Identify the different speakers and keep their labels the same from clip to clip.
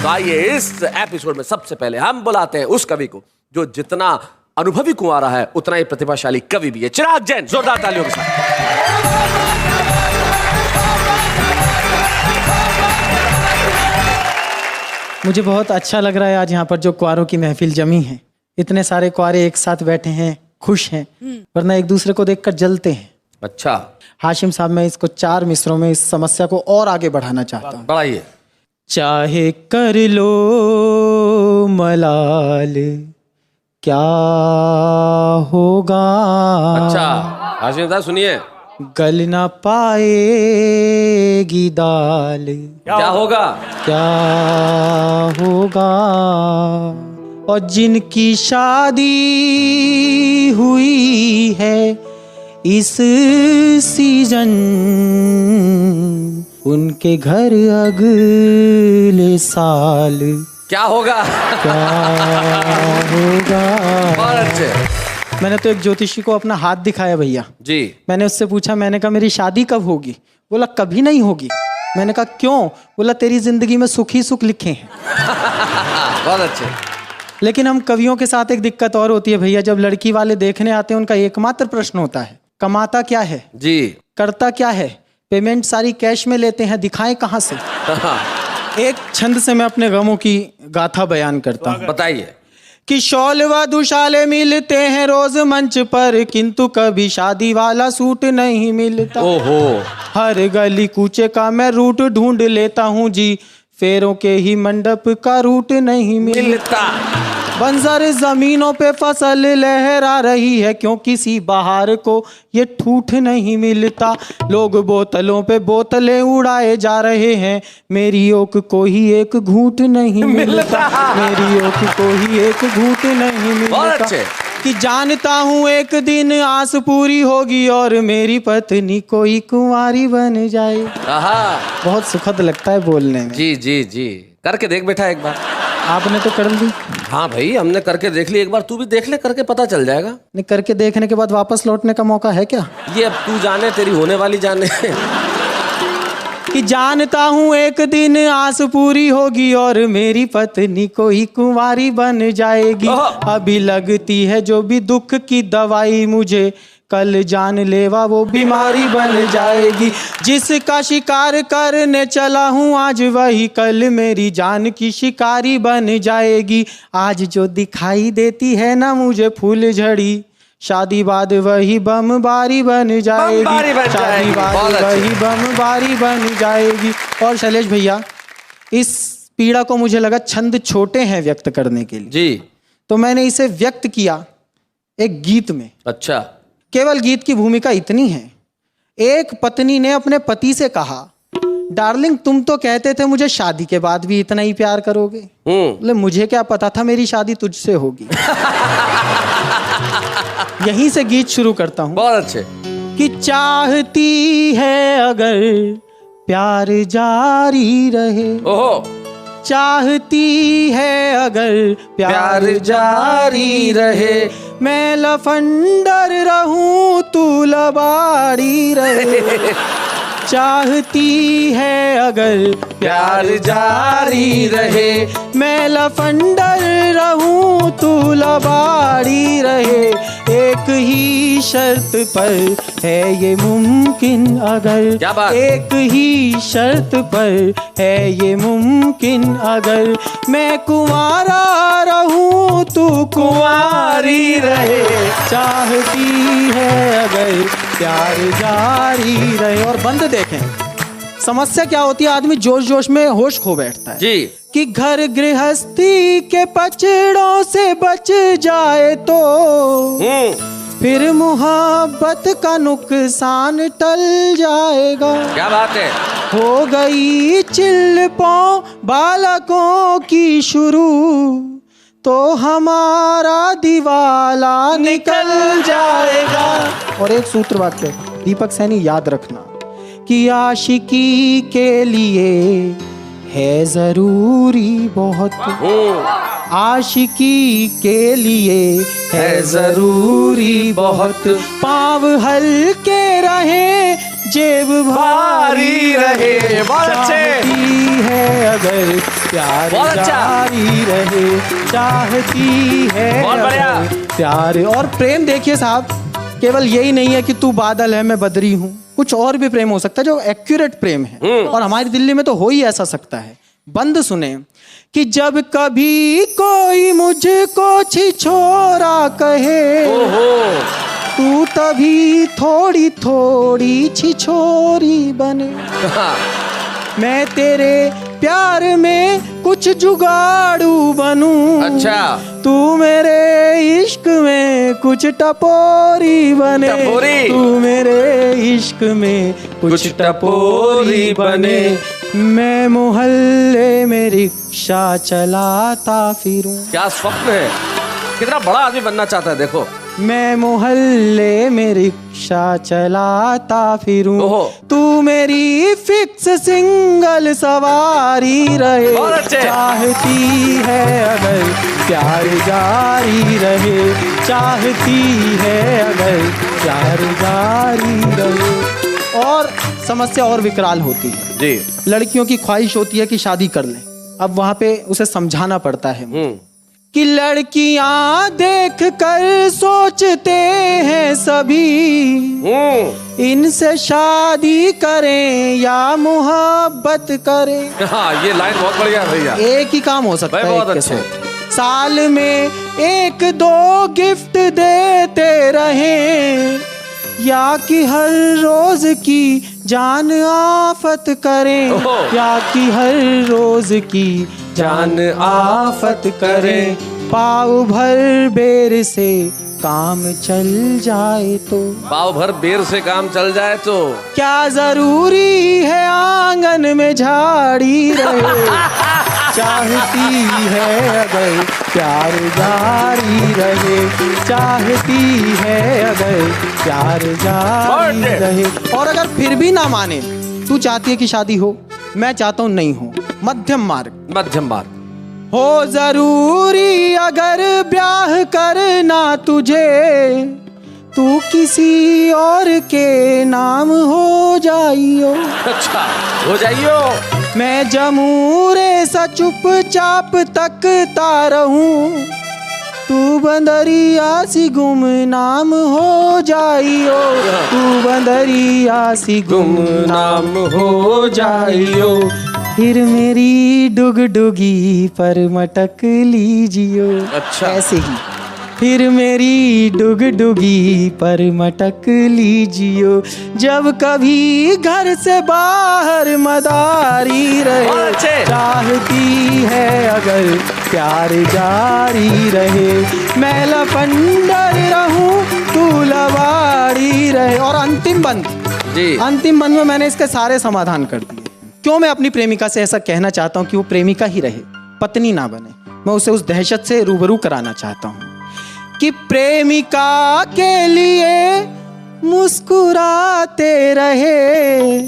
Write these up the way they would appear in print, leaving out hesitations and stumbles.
Speaker 1: तो आइए इस एपिसोड में सबसे पहले हम बुलाते हैं उस कवि को जो जितना अनुभवी कुंवारा है उतना ही प्रतिभाशाली कवि भी है। चिराग जैन, जोरदार तालियों के साथ।
Speaker 2: मुझे बहुत अच्छा लग रहा है आज यहाँ पर जो कुंवारों की महफिल जमी है। इतने सारे कुंवारे एक साथ बैठे हैं, खुश हैं, वरना एक दूसरे को देखकर जलते हैं। अच्छा हाशिम साहब, मैं इसको 4 मिसरों में इस समस्या को और आगे बढ़ाना चाहता हूँ।
Speaker 1: बढ़ाइए।
Speaker 2: चाहे कर लो मलाल क्या होगा।
Speaker 1: अच्छा हाशिम साहब सुनिए।
Speaker 2: गल ना पाएगी दाल
Speaker 1: क्या होगा,
Speaker 2: क्या होगा। और जिनकी शादी हुई है इस सीजन उनके घर अगले साल
Speaker 1: क्या होगा,
Speaker 2: क्या होगा।
Speaker 1: बहुत अच्छे।
Speaker 2: मैंने तो एक ज्योतिषी को अपना हाथ दिखाया भैया
Speaker 1: जी।
Speaker 2: मैंने उससे पूछा, मैंने कहा मेरी शादी कब होगी। बोला कभी नहीं होगी। मैंने कहा क्यों। बोला तेरी जिंदगी में सुख ही सुख लिखे हैं।
Speaker 1: बहुत अच्छे।
Speaker 2: लेकिन हम कवियों के साथ एक दिक्कत और होती है भैया, जब लड़की वाले देखने आते हैं उनका एकमात्र प्रश्न होता है कमाता क्या है
Speaker 1: जी,
Speaker 2: करता क्या है, पेमेंट सारी कैश में लेते हैं, दिखाएं कहाँ से। एक छंद से मैं अपने गमों की गाथा बयान करता हूँ।
Speaker 1: बताइए।
Speaker 2: कि शॉल व दुशाले मिलते हैं रोज मंच पर, किंतु कभी शादी वाला सूट नहीं मिलता।
Speaker 1: ओहो।
Speaker 2: हर गली कूचे का मैं रूट ढूंढ लेता हूँ जी, फेरों के ही मंडप का रूट नहीं मिलता। बंजर जमीनों पे फसल लहरा रही है, क्यों किसी बहार को ये ठूठ नहीं मिलता। लोग बोतलों पे बोतलें उड़ाए जा रहे हैं, मेरी ओक को ही एक घूंट नहीं मिलता। मेरी ओक को ही एक घूंट नहीं मिलता। कि जानता हूँ एक दिन आस पूरी होगी और मेरी पत्नी कोई कुंवारी बन जाए। बहुत सुखद लगता है बोलने में।
Speaker 1: जी जी जी, करके देख बेटा एक बार।
Speaker 2: आपने तो कर ली।
Speaker 1: हाँ भाई हमने करके देख ली, एक बार तू भी देख ले, करके पता चल जाएगा।
Speaker 2: नहीं, करके देखने के बाद वापस लौटने का मौका है क्या।
Speaker 1: ये अब तू जाने, तेरी होने वाली जाने।
Speaker 2: कि जानता हूँ एक दिन आस पूरी होगी और मेरी पत्नी कोई कुंवारी बन जाएगी। अभी लगती है जो भी दुख की दवाई मुझे, कल जानलेवा वो बीमारी बन जाएगी। जिसका शिकार करने चला हूँ आज वही कल मेरी जान की शिकारी बन जाएगी। आज जो दिखाई देती है ना मुझे फूल झड़ी, शादी बाद वही बमबारी बन जाएगी। शादी बाद वही बमबारी बन जाएगी। और शैलेश भैया, इस पीड़ा को मुझे लगा छंद छोटे हैं व्यक्त करने के लिए
Speaker 1: जी,
Speaker 2: तो मैंने इसे व्यक्त किया एक गीत में।
Speaker 1: अच्छा।
Speaker 2: केवल गीत की भूमिका इतनी है, एक पत्नी ने अपने पति से कहा, डार्लिंग तुम तो कहते थे मुझे शादी के बाद भी इतना ही प्यार करोगे। बोले मुझे क्या पता था मेरी शादी तुझसे होगी। यहीं से गीत शुरू करता हूँ।
Speaker 1: बहुत अच्छे।
Speaker 2: कि चाहती है अगर प्यार जारी रहे,
Speaker 1: ओहो।
Speaker 2: चाहती है अगर प्यार जारी रहे, मैं लफंडर रहूं तू लबाड़ी रहे। चाहती है अगर प्यार जारी रहे, मैं लफंडर रहूं तू लबाड़ी रहे। एक ही शर्त पर है ये मुमकिन अगर,
Speaker 1: क्या बात?
Speaker 2: एक ही शर्त पर है ये मुमकिन अगर, मैं कुंवारा रहूं तू कुंवारी रहे। चाहती है अगर प्यार जारी रहे। और बंद देखें, समस्या क्या होती है, आदमी जोश जोश में होश खो बैठता है
Speaker 1: जी।
Speaker 2: कि घर गृहस्थी के पचड़ों से बच जाए तो फिर मुहब्बत का नुकसान टल जाएगा।
Speaker 1: क्या बात है।
Speaker 2: हो गई चिल्पों बालकों की शुरू तो हमारा दिवाला निकल जाएगा। और एक सूत्र वाक्य दीपक सैनी याद रखना कि आशिकी के लिए है जरूरी बहुत, आशिकी के लिए है जरूरी बहुत, पाँव हल्के रहे जेब भारी रहे। चाहती है अगर प्यार
Speaker 1: बहुत अच्छा।
Speaker 2: जारी रहे, चाहती है
Speaker 1: बहुत बढ़िया।
Speaker 2: अगर प्यार। और प्रेम देखिए साहब, केवल यही नहीं है कि तू बादल है मैं बदरी हूँ, कुछ और भी प्रेम हो सकता है जो एक्यूरेट प्रेम है, और हमारी दिल्ली में तो हो ही ऐसा सकता है। बंद सुने कि जब कभी कोई मुझको छिछोरा कहे, तू तभी थोड़ी थोड़ी छिछोरी बने। मैं तेरे प्यार में कुछ जुगाड़ू बनूं,
Speaker 1: अच्छा।
Speaker 2: तू मेरे इश्क में कुछ टपोरी बने।
Speaker 1: टपोरी?
Speaker 2: तू मेरे इश्क में कुछ टपोरी बने। मैं मोहल्ले में रिक्शा चलाता फिरूं।
Speaker 1: क्या स्वप्न है, कितना बड़ा आदमी बनना चाहता है देखो।
Speaker 2: मैं मोहल्ले में रिक्शा चलाता फिरूं,
Speaker 1: ओहो।
Speaker 2: तू मेरी फिक्स सिंगल सवारी रहे,
Speaker 1: बहुत अच्छे।
Speaker 2: चाहती है अगर प्यार जारी रहे, चाहती है अगर प्यार जारी रहे। और समस्या और विकराल होती है
Speaker 1: जी।
Speaker 2: लड़कियों की ख्वाहिश होती है कि शादी कर ले। अब वहां पे उसे समझाना पड़ता है कि लड़कियां देख कर सोचते हैं सभी, इनसे शादी करें या मोहब्बत करें।
Speaker 1: हाँ, ये लाइन बहुत बढ़िया है भैया।
Speaker 2: एक ही काम हो सकता
Speaker 1: भाई,
Speaker 2: है
Speaker 1: बहुत
Speaker 2: एक के
Speaker 1: अच्छे।
Speaker 2: साथ। साल में एक दो गिफ्ट देते रहें, या कि हर रोज की जान आफत करें,
Speaker 1: ओहो।
Speaker 2: या कि हर रोज की जान आफत करें। पाव भर बेर से काम चल जाए तो,
Speaker 1: पाव भर बेर से काम चल जाए तो
Speaker 2: क्या जरूरी है आंगन में झाड़ी रहे, चाहती है अगर प्यार जारी रहे, चाहती है अगर प्यार जारी रहे। और अगर फिर भी ना माने, तू चाहती है कि शादी हो, मैं चाहता हूं नहीं हो, मध्यम मार्ग।
Speaker 1: मध्यम मार्ग
Speaker 2: हो जरूरी अगर ब्याह करना तुझे, तू किसी और के नाम हो जाइयो।
Speaker 1: अच्छा, हो जाइयो।
Speaker 2: मैं जमूरे सा चुपचाप तकता रहूं, तू बंदरिया सी गुमनाम हो जाइयो, तू बंदरिया सी गुमनाम हो जाइयो। फिर मेरी डुगडुगी पर मटक लीजियो।
Speaker 1: अच्छा।
Speaker 2: ऐसे ही फिर मेरी डुगडुगी पर मटक लीजियो, जब कभी घर से बाहर मदारी रहे,
Speaker 1: बहुत अच्छे।
Speaker 2: चाहती है अगर प्यार जारी रहे, मैं लफंडर रहूं तू लवाड़ी रहे। और अंतिम बंद
Speaker 1: जी।
Speaker 2: अंतिम बंद में मैंने इसके सारे समाधान कर दिए। क्यों मैं अपनी प्रेमिका से ऐसा कहना चाहता हूं कि वो प्रेमिका ही रहे, पत्नी ना बने। मैं उसे उस दहशत से रूबरू कराना चाहता हूं कि प्रेमिका के लिए मुस्कुराते रहे,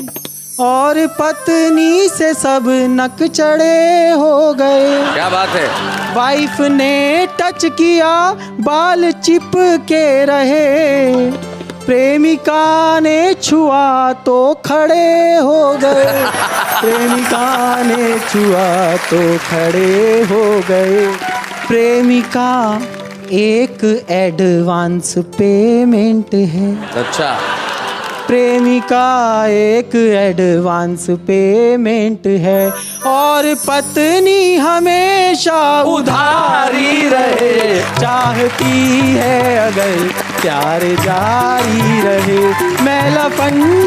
Speaker 2: और पत्नी से सब नक चढ़े हो गए।
Speaker 1: क्या बात है।
Speaker 2: वाइफ ने टच किया बाल चिपके रहे, प्रेमिका ने छुआ तो खड़े हो गए, प्रेमिका ने छुआ तो खड़े हो गए। प्रेमिका एक एडवांस पेमेंट है।
Speaker 1: अच्छा।
Speaker 2: प्रेमिका एक एडवांस पेमेंट है, और पत्नी हमेशा उधारी रहे, चाहती है अगर प्यार जारी रहे, मैं लफंडर